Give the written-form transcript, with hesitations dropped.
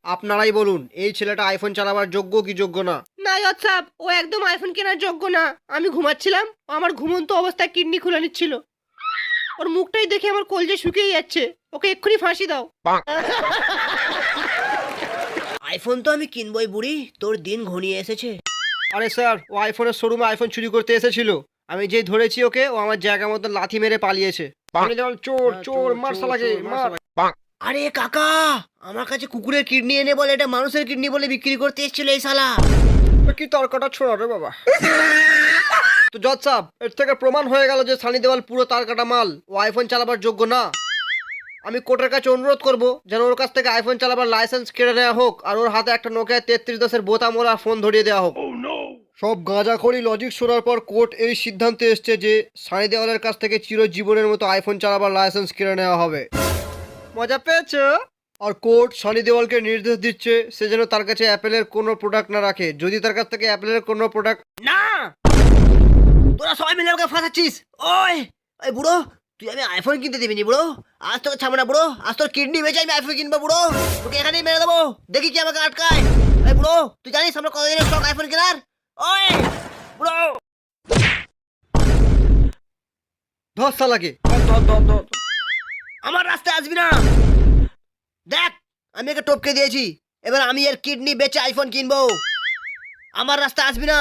আপনারাই বলুন এই ছেলেটা আইফোন চালাবার যোগ্য কি যোগ্য না। না জজ সাহেব, ও একদম আইফোন কেনার যোগ্য না। আমি ঘুমাচ্ছিলাম, ও আমার ঘুমন্ত অবস্থায় কিডনি খুলে নিচ্ছিল। ওর মুখটাই দেখে আমার কলজে শুকিয়ে যাচ্ছে। ওকে এক্ষুনি ফাঁসি দাও। আইফোন তো আমি কিনবই বুড়ি, তোর দিন ঘনিয়ে এসেছে। আরে স্যার, ও আইফোনের শোরুমে আইফোন চুরি করতে এসেছিল। আমি যেই ধরেছি ওকে, ও আমার জায়গা মতো লাথি মেরে পালিয়েছে। চোর চোর, মার শালাকে মার। আরে কাকা, আমার কাছে কুকুরের কিডনি এনে বলে এটা মানুষের কিডনি বলে বিক্রি করতে এসেছিল এই শালা। কি তর্কটা ছোড়া রে বাবা। তো জজ সাহেব, এর থেকে প্রমাণ হয়ে গেল যে সানি দেওয়াল পুরো তার কাটা মাল। ও আইফোন চালাবার যোগ্য না। আমি কোর্টের কাছে অনুরোধ করব যেন ওর কাছ থেকে আইফোন চালাবার লাইসেন্স কেড়ে নেওয়া হোক, আর ওর হাতে একটা নোকিয়া 3310 বোতাম ওরা ফোন ধরিয়ে দেওয়া হোক। সব গাঁজাখড়ি লজিক শোনার পর কোর্ট এই সিদ্ধান্তে এসছে যে সানি দেওয়ালের কাছ থেকে চিরজীবনের মতো আইফোন চালাবার লাইসেন্স কেড়ে নেওয়া হবে। মজা পেয়েছো? আর কোর্ট সানি দেওয়ালকে নির্দেশ দিচ্ছে সে যেন তার কাছে অ্যাপেলের কোনো প্রোডাক্ট না রাখে। যদি তার কাছ থেকে অ্যাপেলের কোনো প্রোডাক্ট না, তোরা সবাই মিলে আমাকে ফাঁসাচ্ছিস। ওই ওই বুড়ো, তুই আমি আইফোন কিনতে দিবিনি বুড়ো। আজ তোকে ছাড়বো না বুড়ো, আজ তোর কিডনি বেচে আমি আইফোন কিনবো বুড়ো। তোকে এখানেই মেরে দেবো, দেখি কি আমাকে আটকায়। এই বুড়ো, তুই জানিস আমরা কতদিনের স্টক আইফোন কেনার? ওই বুড়ো, ধর শালাকে। আমার রাস্তায় আসবি না। দেখ, আমি একে টপকে দিয়েছি, এবার আমি এর কিডনি বেচে আইফোন কিনবো। আমার রাস্তায় আসবি না।